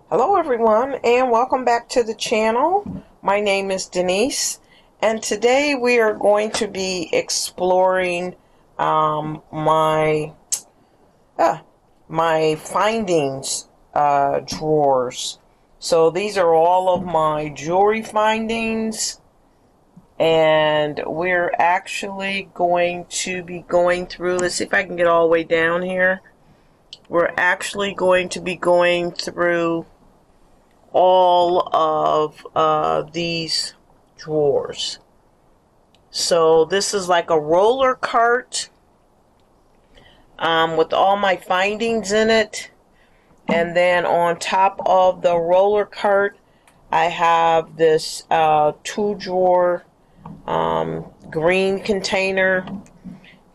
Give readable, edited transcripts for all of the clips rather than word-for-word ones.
Hello everyone and welcome back to the channel. My name is Denise and today we are going to be exploring my findings drawers. So these are all of my jewelry findings and we're actually going to be going through, let's see if I can get all the way down here. We're actually going to be going through all of these drawers. So this is like a roller cart with all my findings in it, and then on top of the roller cart I have this 2-drawer green container,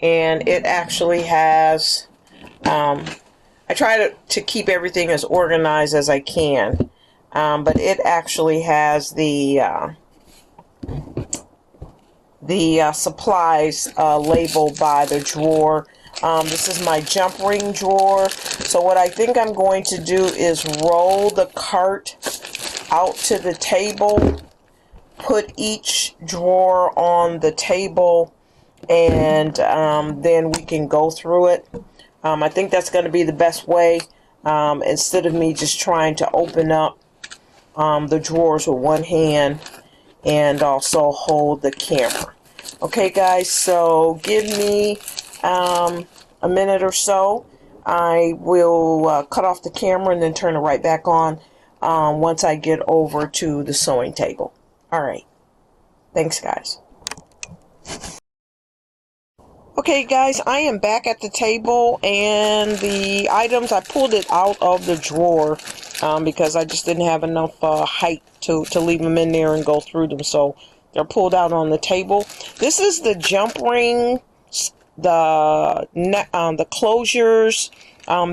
and it actually has I try to keep everything as organized as I can. But it actually has the supplies labeled by the drawer. This is my jump ring drawer. So what I think I'm going to do is roll the cart out to the table, put each drawer on the table, and then we can go through it. I think that's going to be the best way, instead of me just trying to open up the drawers with one hand and also hold the camera. Okay guys, so give me a minute or so. I will cut off the camera and then turn it right back on once I get over to the sewing table. Alright, thanks guys. Okay guys, I am back at the table, and the items, I pulled it out of the drawer because I just didn't have enough height to leave them in there and go through them, so they're pulled out on the table. This is the jump ring, the closures,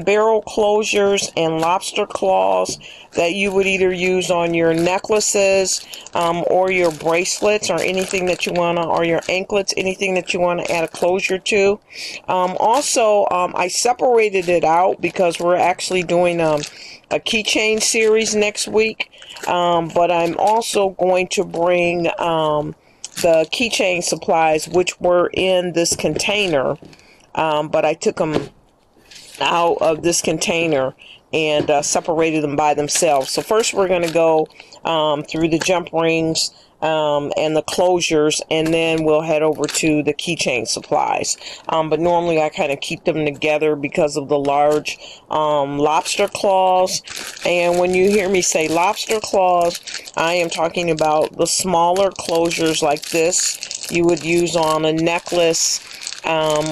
barrel closures, and lobster claws that you would either use on your necklaces or your bracelets or anything that you want to, or your anklets, anything that you want to add a closure to. Also, I separated it out because we're actually doing a keychain series next week, but I'm also going to bring the keychain supplies, which were in this container, but I took them out of this container and separated them by themselves. So first we're going to go through the jump rings and the closures, and then we'll head over to the keychain supplies. But normally I kind of keep them together because of the large lobster claws. And when you hear me say lobster claws, I am talking about the smaller closures like this you would use on a necklace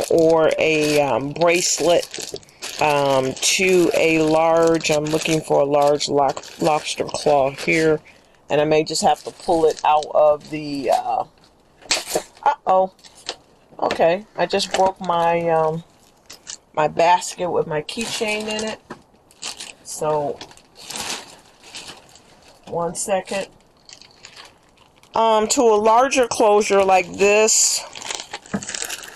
or a bracelet, to a large, I'm looking for a large lobster claw here, and I may just have to pull it out of the, okay, I just broke my, my basket with my keychain in it, so, one second. To a larger closure like this,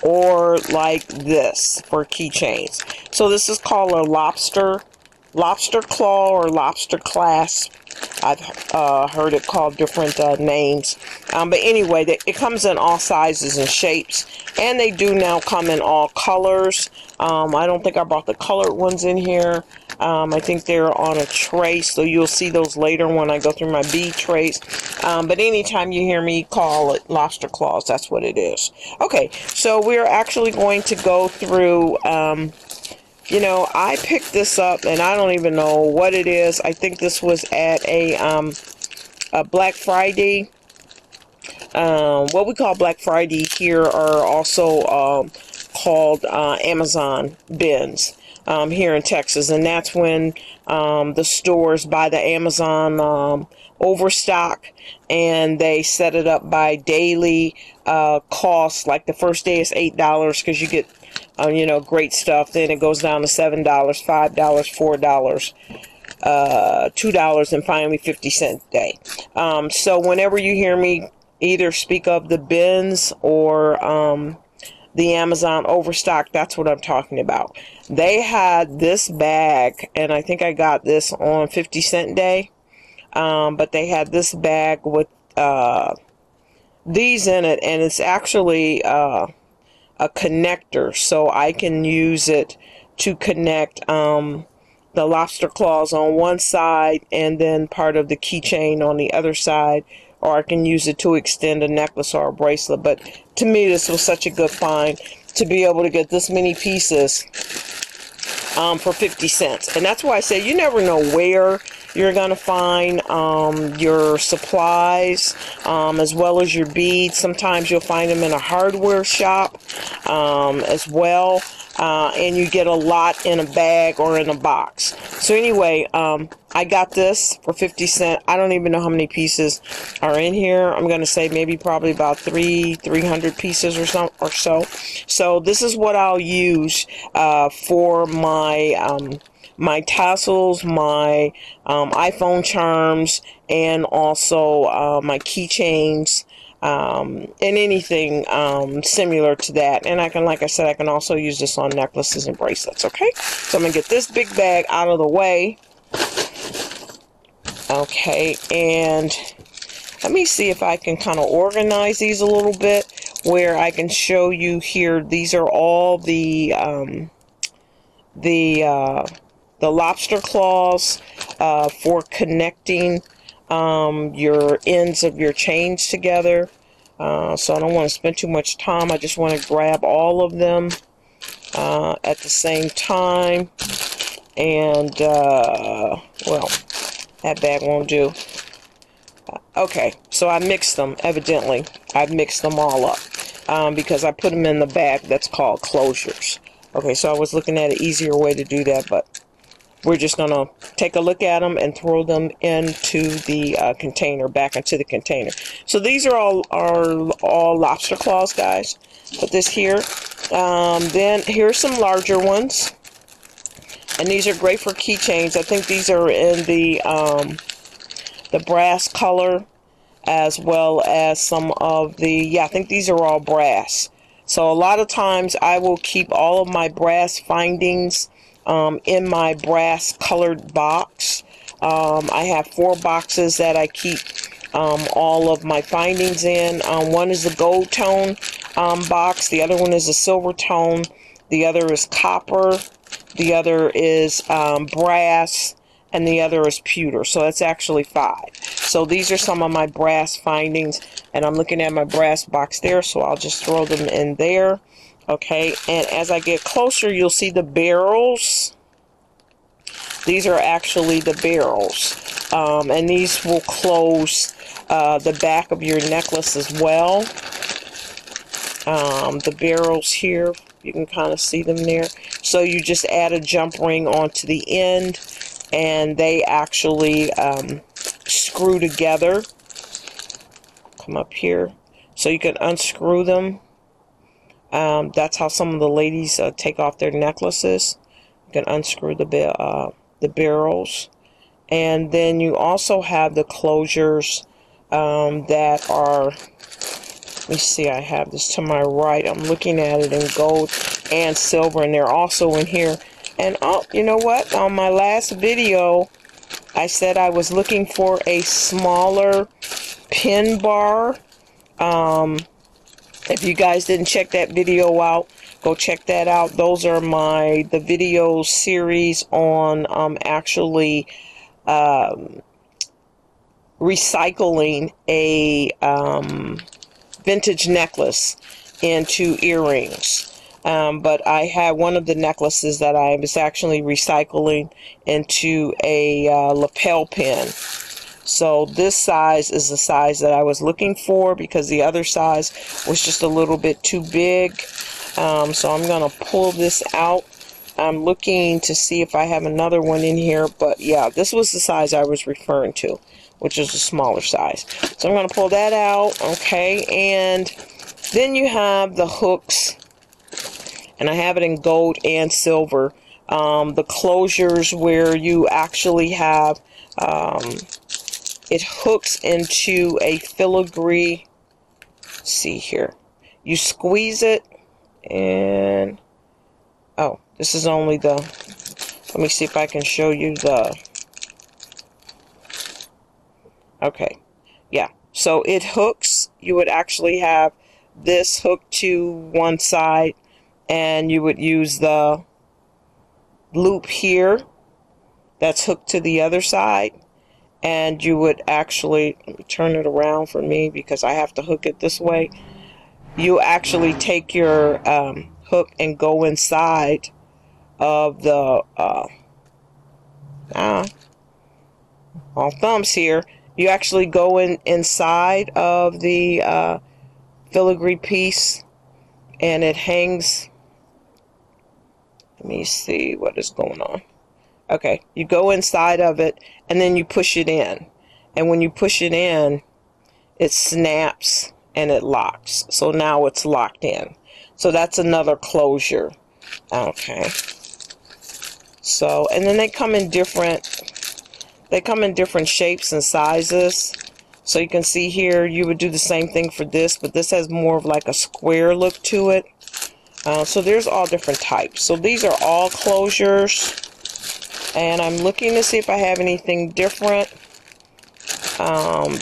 or like this for keychains. So this is called a lobster claw or lobster clasp. I've heard it called different names. But anyway, it comes in all sizes and shapes, and they do now come in all colors. I don't think I brought the colored ones in here. I think they're on a tray, so you'll see those later when I go through my bead trays. But anytime you hear me call it lobster claws, that's what it is. Okay, so we're actually going to go through, you know, I picked this up and I don't even know what it is. I think this was at a Black Friday. What we call Black Friday here are also called Amazon bins here in Texas, and that's when the stores buy the Amazon overstock, and they set it up by daily cost. Like the first day is $8 because you get you know, great stuff. Then it goes down to $7, $5, $4, $2, and finally 50-cent day. So whenever you hear me either speak of the bins or the Amazon overstock. That's what I'm talking about. They had this bag, and I think I got this on 50-cent day. But they had this bag with these in it, and it's actually a connector, so I can use it to connect the lobster claws on one side and then part of the keychain on the other side, or I can use it to extend a necklace or a bracelet. But to me, this was such a good find to be able to get this many pieces for 50 cents. And that's why I say you never know where you're going to find your supplies, as well as your beads. Sometimes you'll find them in a hardware shop as well. And you get a lot in a bag or in a box. So anyway, I got this for 50 cents. I don't even know how many pieces are in here. I'm going to say maybe probably about 300 pieces or so. So this is what I'll use for my my tassels, my iPhone charms, and also my keychains, and anything similar to that. And I can, like I said, I can also use this on necklaces and bracelets. Okay, so I'm gonna get this big bag out of the way. Okay, and let me see if I can kind of organize these a little bit where I can show you here. These are all the lobster claws for connecting your ends of your chains together. So I don't want to spend too much time. I just want to grab all of them at the same time. And, well, that bag won't do. Okay, so I mixed them, evidently. I've mixed them all up because I put them in the bag that's called closures. Okay, so I was looking at an easier way to do that, but we're just going to take a look at them and throw them into the container, back into the container. So these are all lobster claws, guys. Put this here. Then here's some larger ones. And these are great for keychains. I think these are in the brass color, as well as some of the, yeah, I think these are all brass. So a lot of times I will keep all of my brass findings in my brass colored box. I have 4 boxes that I keep all of my findings in. One is the gold tone box, the other one is a silver tone, the other is copper, the other is brass, and the other is pewter. So that's actually 5. So these are some of my brass findings, and I'm looking at my brass box there, so I'll just throw them in there. Okay, and as I get closer, you'll see the barrels. These are actually the barrels, and these will close the back of your necklace as well. The barrels here, you can kind of see them there. So you just add a jump ring onto the end, and they actually screw together. Come up here, so you can unscrew them. That's how some of the ladies take off their necklaces. You can unscrew the barrels, and then you also have the closures that are. Let me see. I have this to my right. I'm looking at it in gold and silver, and they're also in here. And oh, you know what? On my last video, I said I was looking for a smaller pin bar. If you guys didn't check that video out, go check that out. Those are the video series on actually recycling a vintage necklace into earrings. But I had one of the necklaces that I was actually recycling into a lapel pin. So this size is the size that I was looking for, because the other size was just a little bit too big. So I'm going to pull this out. I'm looking to see if I have another one in here, but yeah, this was the size I was referring to, which is a smaller size. So I'm going to pull that out. Okay, and then you have the hooks, and I have it in gold and silver. The closures where you actually have it hooks into a filigree. See here, you squeeze it, And oh, this is only the, let me see if I can show you the, okay, yeah, so it hooks. You would actually have this hooked to one side, and you would use the loop here that's hooked to the other side, and you would actually, let me turn it around for me because I have to hook it this way. You actually take your hook and go inside of the all thumbs here. You actually go inside of the filigree piece, and it hangs. Let me see what is going on. Okay, you go inside of it, and then you push it in, and when you push it in, it snaps and it locks. So now it's locked in. So that's another closure. Okay, so, and then they come in different shapes and sizes. So you can see here, you would do the same thing for this, but this has more of like a square look to it. So there's all different types. So these are all closures, and I'm looking to see if I have anything different.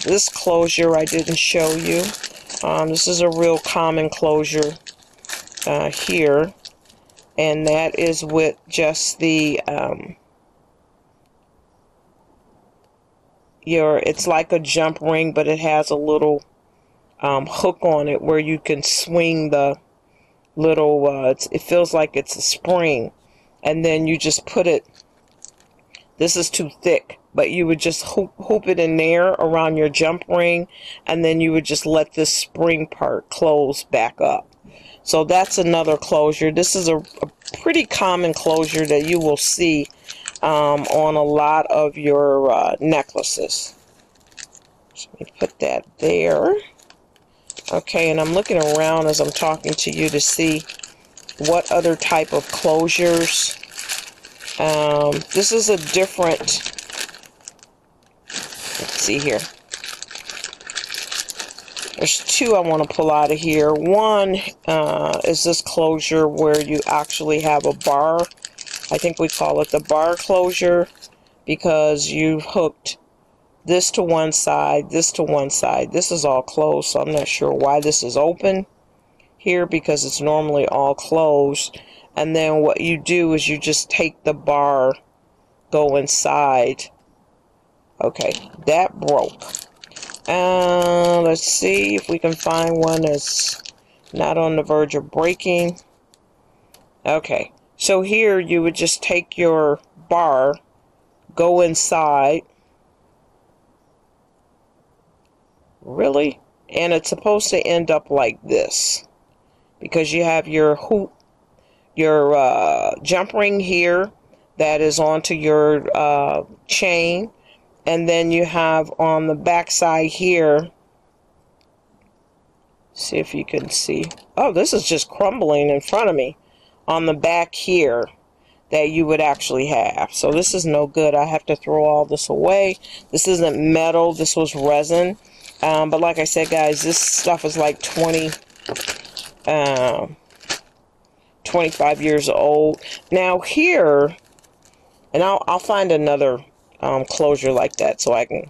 This closure I didn't show you. This is a real common closure here, and that is with just the it's like a jump ring, but it has a little hook on it where you can swing the little it feels like it's a spring, and then you just put it, this is too thick, but you would just hoop it in there around your jump ring, and then you would just let this spring part close back up. So that's another closure. This is a pretty common closure that you will see on a lot of your necklaces. So let me put that there. Okay, and I'm looking around as I'm talking to you to see what other type of closures. This is a different, let's see here. There's two I want to pull out of here. One is this closure where you actually have a bar. I think we call it the bar closure, because you've hooked this to one side, this to one side. This is all closed, so I'm not sure why this is open here, because it's normally all closed. And then what you do is you just take the bar, go inside. Okay, that broke. Let's see if we can find one that's not on the verge of breaking. Okay, so here you would just take your bar, go inside. Really? And it's supposed to end up like this, because you have your hoop, your jump ring here that is onto your chain, and then you have on the back side here, see if you can see, oh, this is just crumbling in front of me, on the back here that you would actually have. So this is no good. I have to throw all this away. This isn't metal, this was resin. But like I said, guys, this stuff is like 25 years old. Now here, and I'll find another closure like that so I can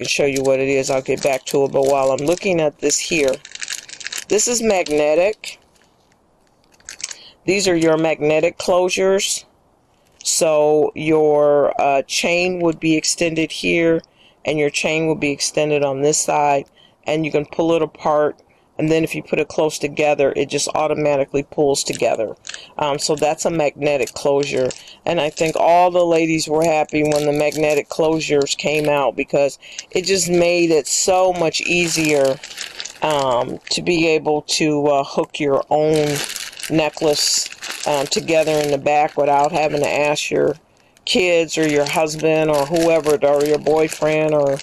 show you what it is. I'll get back to it. But while I'm looking at this here, this is magnetic. These are your magnetic closures. So your chain would be extended here, and your chain will be extended on this side, and you can pull it apart, and then if you put it close together, it just automatically pulls together. So that's a magnetic closure, and I think all the ladies were happy when the magnetic closures came out, because it just made it so much easier to be able to hook your own necklace together in the back without having to ask your kids or your husband or whoever, or your boyfriend or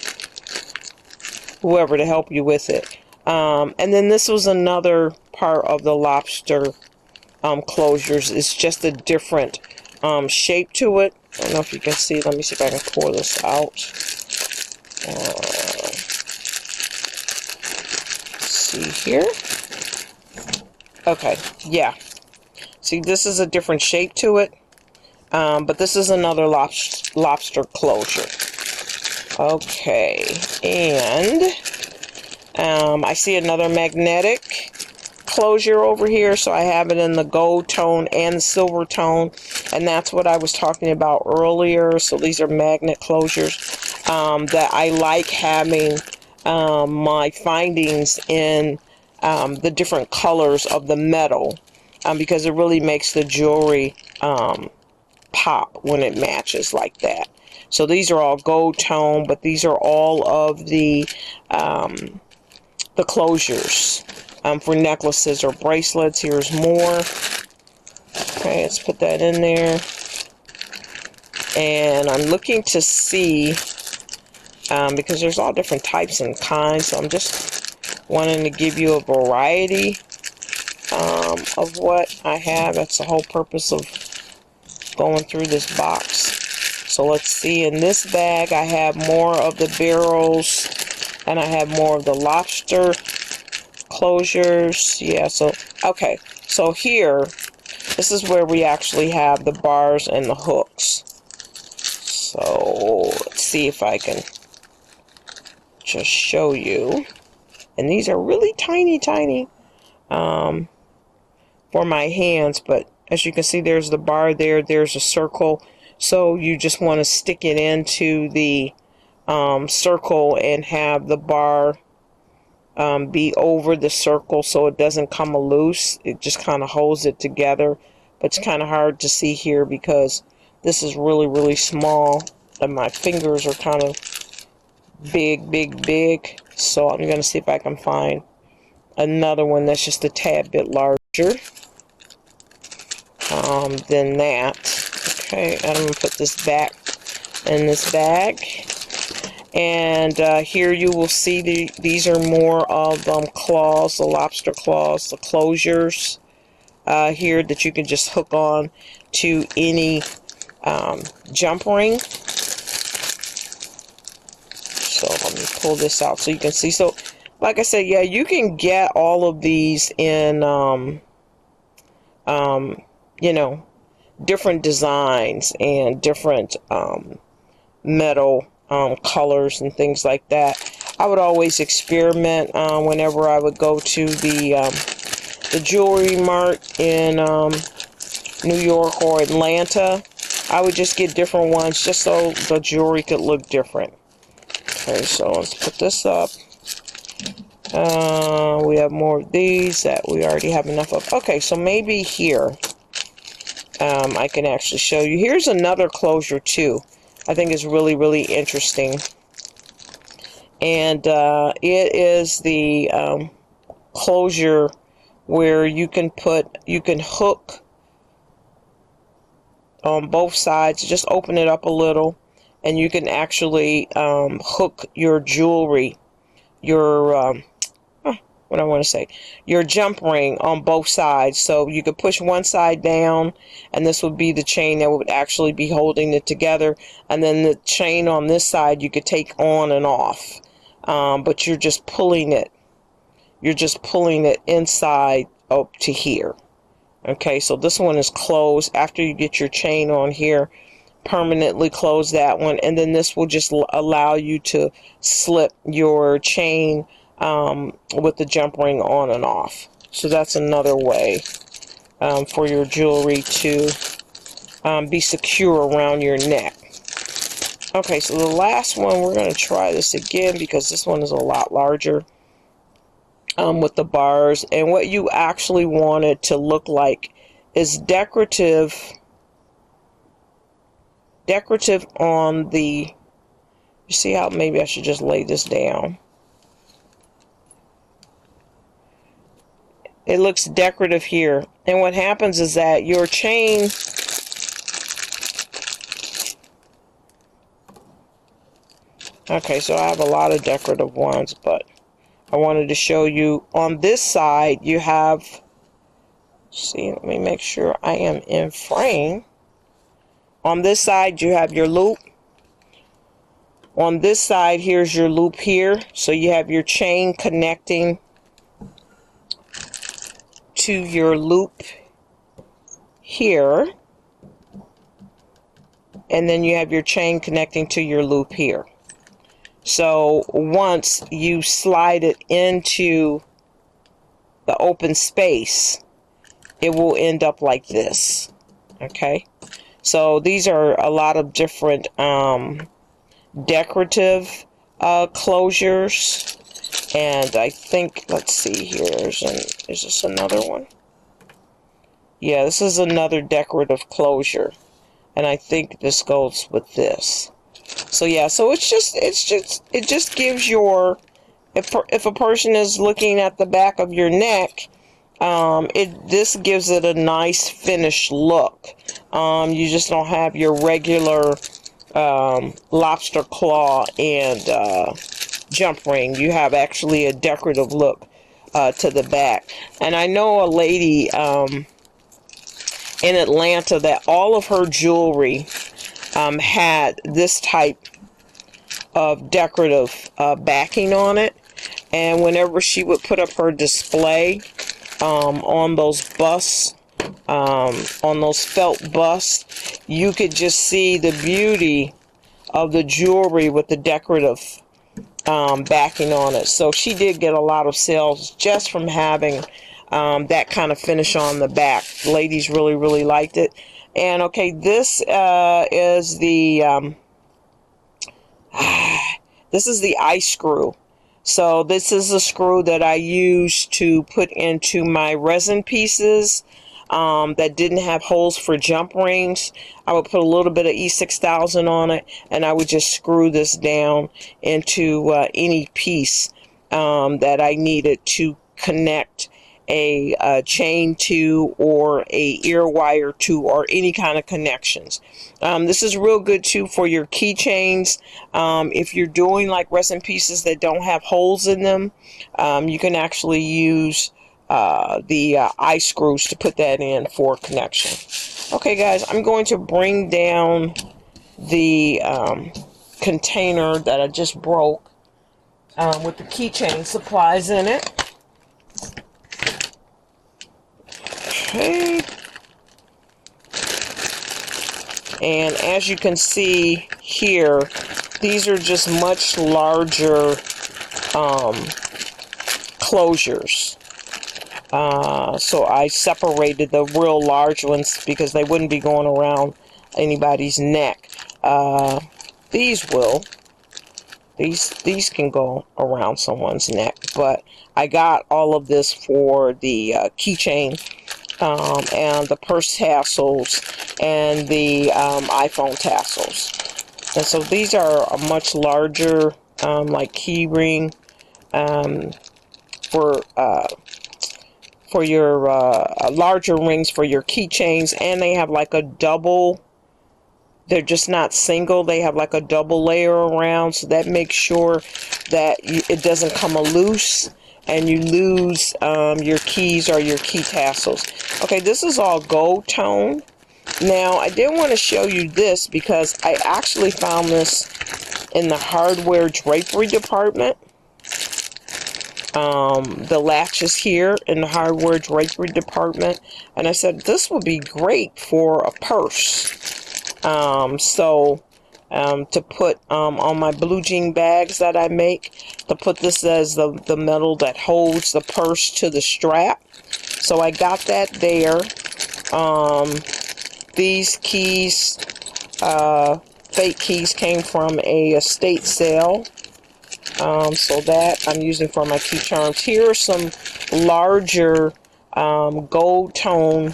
whoever to help you with it. And then this was another part of the lobster closures. It's just a different shape to it. I don't know if you can see. Let me see if I can pour this out. Let's see here. Okay, yeah. See, this is a different shape to it, but this is another lobster closure. Okay, and I see another magnetic closure over here, so I have it in the gold tone and the silver tone, and that's what I was talking about earlier. So these are magnet closures that I like having my findings in the different colors of the metal, because it really makes the jewelry pop when it matches like that. So these are all gold tone, but these are all of the closures for necklaces or bracelets. Here's more. Okay, let's put that in there. And I'm looking to see, because there's all different types and kinds, so I'm just wanting to give you a variety of what I have. That's the whole purpose of going through this box. So let's see, in this bag I have more of the barrels, and I have more of the lobster closures. Yeah, so okay, so here, this is where we actually have the bars and the hooks. So let's see if I can just show you. And these are really tiny for my hands, but as you can see, there's the bar there, there's a circle, so you just want to stick it into the circle and have the bar be over the circle so it doesn't come loose. It just kind of holds it together, but it's kind of hard to see here because this is really small and my fingers are kind of big. So I'm going to see if I can find another one that's just a tad bit larger than that. Okay, and I'm going to put this back in this bag. And here you will see these are more of claws, the lobster claws, the closures here that you can just hook on to any jump ring. So let me pull this out so you can see. So like I said, yeah, you can get all of these in you know, different designs and different metal colors and things like that. I would always experiment whenever I would go to the jewelry mart in New York or Atlanta. I would just get different ones just so the jewelry could look different. Okay, so let's put this up. We have more of these that we already have enough of. Okay, so maybe here I can actually show you. Here's another closure too. I think is really interesting. And it is the closure where you can hook on both sides. Just open it up a little, and you can actually hook your jewelry, your what I want to say, your jump ring on both sides. So you could push one side down, and this would be the chain that would actually be holding it together, and then the chain on this side you could take on and off, but you're just pulling it inside up to here. Okay, so this one is closed. After you get your chain on here, permanently close that one, and then this will just allow you to slip your chain with the jump ring on and off. So that's another way for your jewelry to be secure around your neck. Okay, so the last one, we're going to try this again because this one is a lot larger with the bars. And what you actually want it to look like is decorative on the, you see how maybe I should just lay this down. It looks decorative here. And what happens is that your chain okay, so I have a lot of decorative ones, but I wanted to show you on this side you have, see, let me make sure I am in frame. On this side you have your loop. On this side, here's your loop here. So you have your chain connecting into your loop here, and then you have your chain connecting to your loop here. So once you slide it into the open space, it will end up like this. Okay, so these are a lot of different decorative closures, and I think, let's see here, is this another one? Yeah, this is another decorative closure, and I think this goes with this. So yeah, so it just gives your, if a person is looking at the back of your neck, this gives it a nice finished look. You just don't have your regular lobster claw and jump ring. You have actually a decorative look to the back. And I know a lady in Atlanta that all of her jewelry had this type of decorative backing on it, and whenever she would put up her display on those busts, on those felt busts, you could just see the beauty of the jewelry with the decorative backing on it. So she did get a lot of sales just from having that kind of finish on the back. Ladies really liked it. And okay, this is the this is the eye screw. So this is a screw that I use to put into my resin pieces that didn't have holes for jump rings. I would put a little bit of E6000 on it, and I would just screw this down into any piece that I needed to connect a chain to, or a ear wire to, or any kind of connections. This is real good too for your keychains. If you're doing like resin pieces that don't have holes in them, you can actually use the eye screws to put that in for connection. Okay guys, I'm going to bring down the container that I just broke with the keychain supplies in it. Okay. And as you can see here, these are just much larger closures. So I separated the real large ones because they wouldn't be going around anybody's neck. These will. These can go around someone's neck, but I got all of this for the keychain and the purse tassels and the iPhone tassels. And so these are a much larger like key ring for your larger rings for your keychains, and they have like a double. They're just not single, they have like a double layer around, so that makes sure that it doesn't come loose and you lose your keys or your key tassels. Okay, this is all gold tone. Now, I did want to show you this because I actually found this in the hardware drapery department. The latches here in the hardware drapery department, and I said this would be great for a purse. To put on my blue jean bags that I make, to put this as the metal that holds the purse to the strap. So I got that there. These keys, fake keys, came from a estate sale. So that I'm using for my key charms. Here are some larger gold tone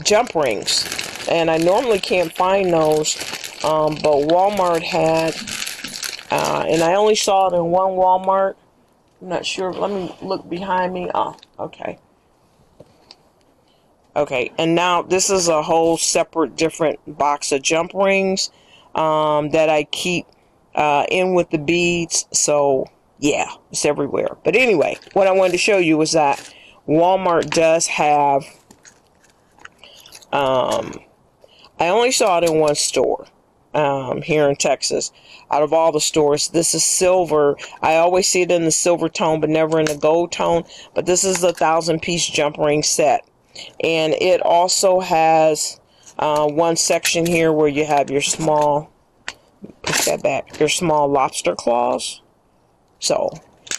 jump rings, and I normally can't find those, but Walmart had, and I only saw it in one Walmart. I'm not sure. Let me look behind me. Oh, okay. Okay, and now this is a whole separate different box of jump rings that I keep in with the beads. So yeah, it's everywhere. But anyway, what I wanted to show you was that Walmart does have, I only saw it in one store, here in Texas. Out of all the stores, this is silver. I always see it in the silver tone, but never in the gold tone. But this is the 1,000-piece jump ring set. And it also has one section here where you have your small, push that back, your small lobster claws. So,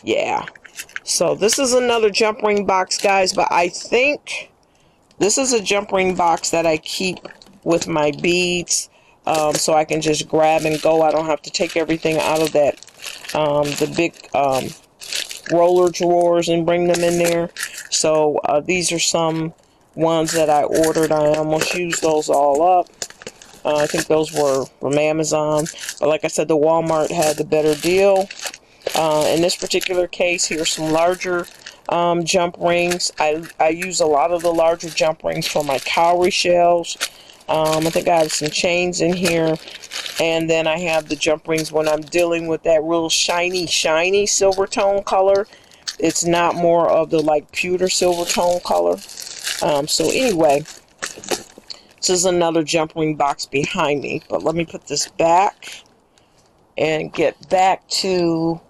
yeah. So this is another jump ring box, guys, but I think this is a jump ring box that I keep with my beads, so I can just grab and go. I don't have to take everything out of that, the big roller drawers and bring them in there. So these are some ones that I ordered. I almost used those all up. I think those were from Amazon, but like I said, the Walmart had the better deal. In this particular case, here's some larger jump rings. I use a lot of the larger jump rings for my cowrie shells. I think I have some chains in here. And then I have the jump rings when I'm dealing with that real shiny silver tone color. It's not more of the like pewter silver tone color. So anyway, this is another jump ring box behind me. But let me put this back and get back to...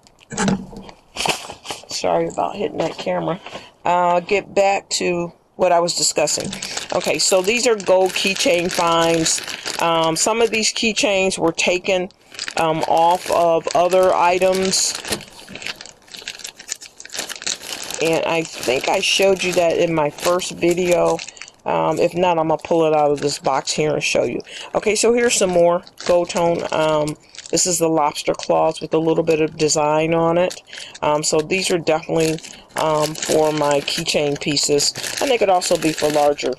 Sorry about hitting that camera. Get back to what I was discussing. Okay, so these are gold keychain finds. Some of these keychains were taken off of other items. And I think I showed you that in my first video. If not, I'm going to pull it out of this box here and show you. Okay, so here's some more gold tone. This is the lobster claws with a little bit of design on it. So these are definitely for my keychain pieces. And they could also be for larger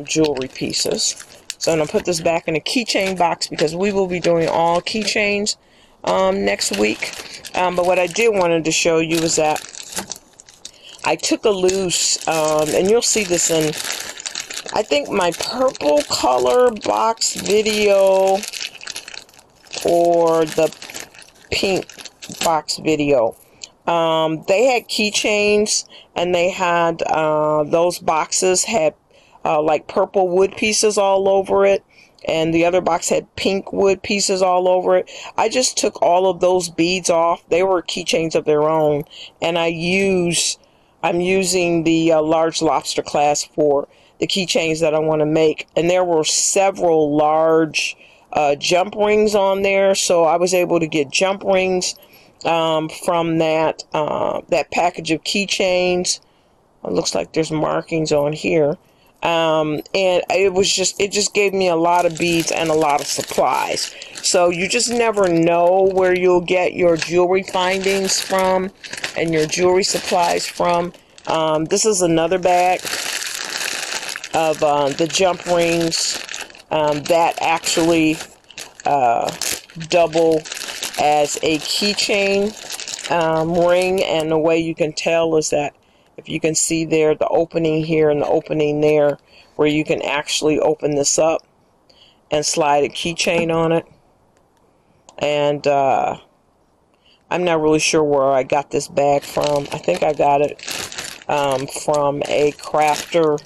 jewelry pieces. So I'm going to put this back in a keychain box because we will be doing all keychains next week. But what I did wanted to show you is that I took a loose, and you'll see this in, I think, my purple color box video or the pink box video. They had keychains, and they had, those boxes had like purple wood pieces all over it, and the other box had pink wood pieces all over it. I just took all of those beads off. They were keychains of their own, and I'm using the large lobster class for the keychains that I want to make. And there were several large jump rings on there, so I was able to get jump rings from that package of keychains. It looks like there's markings on here. And it just gave me a lot of beads and a lot of supplies. So you just never know where you'll get your jewelry findings from and your jewelry supplies from. This is another bag of the jump rings that actually double as a keychain ring. And the way you can tell is that if you can see there, the opening here and the opening there, where you can actually open this up and slide a keychain on it. And I'm not really sure where I got this bag from. I think I got it from a crafter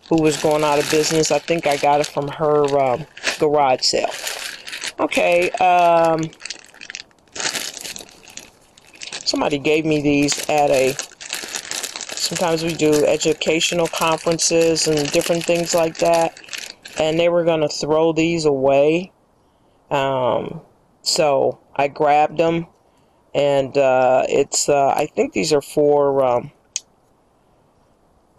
who was going out of business. I think I got it from her garage sale. Okay, somebody gave me these at sometimes we do educational conferences and different things like that, and they were going to throw these away. So I grabbed them, and I think these are for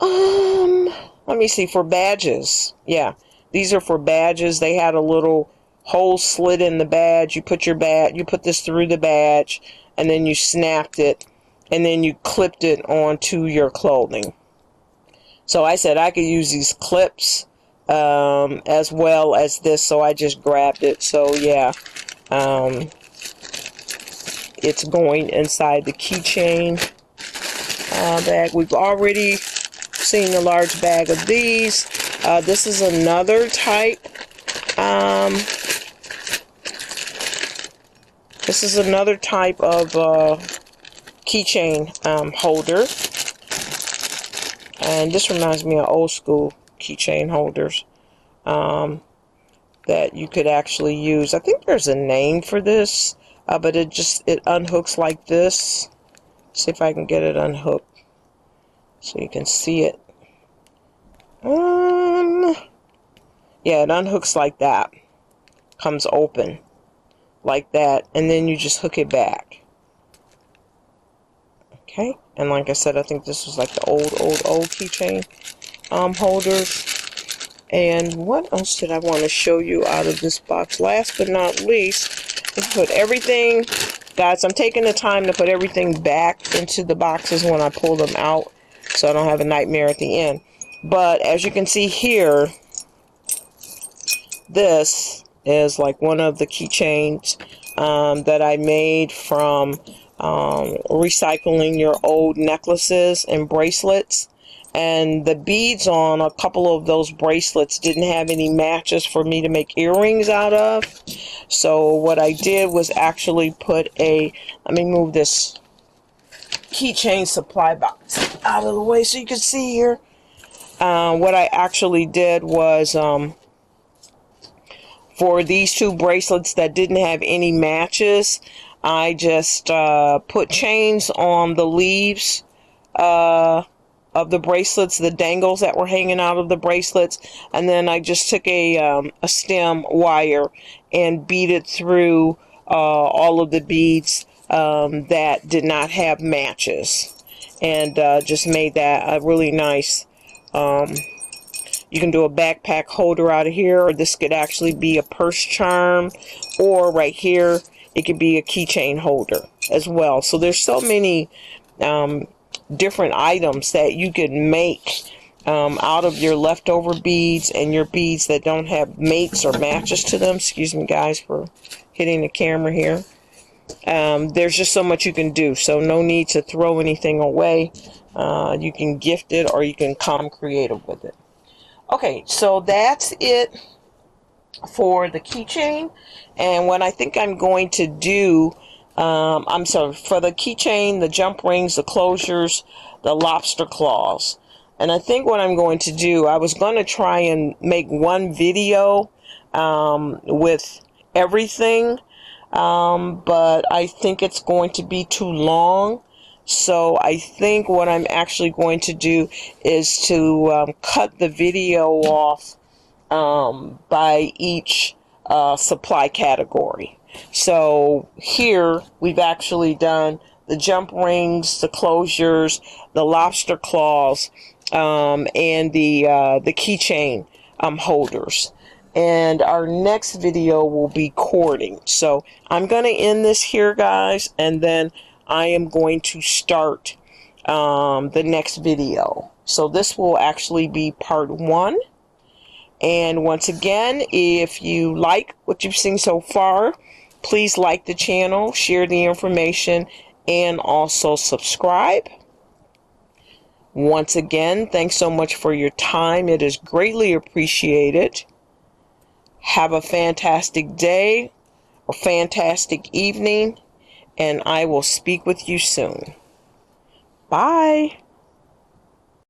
let me see, for badges. Yeah, these are for badges. They had a little hole slit in the badge. You put this through the badge, and then you snapped it, and then you clipped it onto your clothing. So I said I could use these clips as well as this, so I just grabbed it. So yeah, it's going inside the keychain bag. We've already seen a large bag of these. This is another type. This is another type of keychain holder. And this reminds me of old school keychain holders. that you could actually use. I think there's a name for this, but it unhooks like this. See if I can get it unhooked so you can see it. Yeah, it unhooks like that. Comes open like that, and then you just hook it back. Okay, and like I said, I think this was like the old keychain holders. And what else did I want to show you out of this box? Last but not least, let's put everything, guys, I'm taking the time to put everything back into the boxes when I pull them out, so I don't have a nightmare at the end. But as you can see here, this is like one of the keychains that I made from recycling your old necklaces and bracelets. And the beads on a couple of those bracelets didn't have any matches for me to make earrings out of. So what I did was actually put a, let me move this keychain supply box out of the way so you can see here. What I actually did was, for these two bracelets that didn't have any matches, I just put chains on the leaves of the bracelets, the dangles that were hanging out of the bracelets, and then I just took a stem wire and beaded through all of the beads that did not have matches, and just made that a really nice, you can do a backpack holder out of here, or this could actually be a purse charm, or right here it could be a keychain holder as well. So there's so many different items that you can make out of your leftover beads and your beads that don't have mates or matches to them. Excuse me, guys, for hitting the camera here. There's just so much you can do, so no need to throw anything away. You can gift it, or you can come creative with it. Okay, so that's it for the keychain. And what I think I'm going to do, I'm sorry, for the keychain, the jump rings, the closures, the lobster claws. And I think what I'm going to do, I was going to try and make one video with everything, but I think it's going to be too long. So I think what I'm actually going to do is to cut the video off by each supply category. So here we've actually done the jump rings, the closures, the lobster claws, and the keychain holders. And our next video will be cording. So I'm going to end this here, guys, and then I am going to start the next video. So this will actually be part 1. And once again, if you like what you've seen so far, please like the channel, share the information, and also subscribe. Once again, thanks so much for your time. It is greatly appreciated. Have a fantastic day or fantastic evening, and I will speak with you soon. Bye.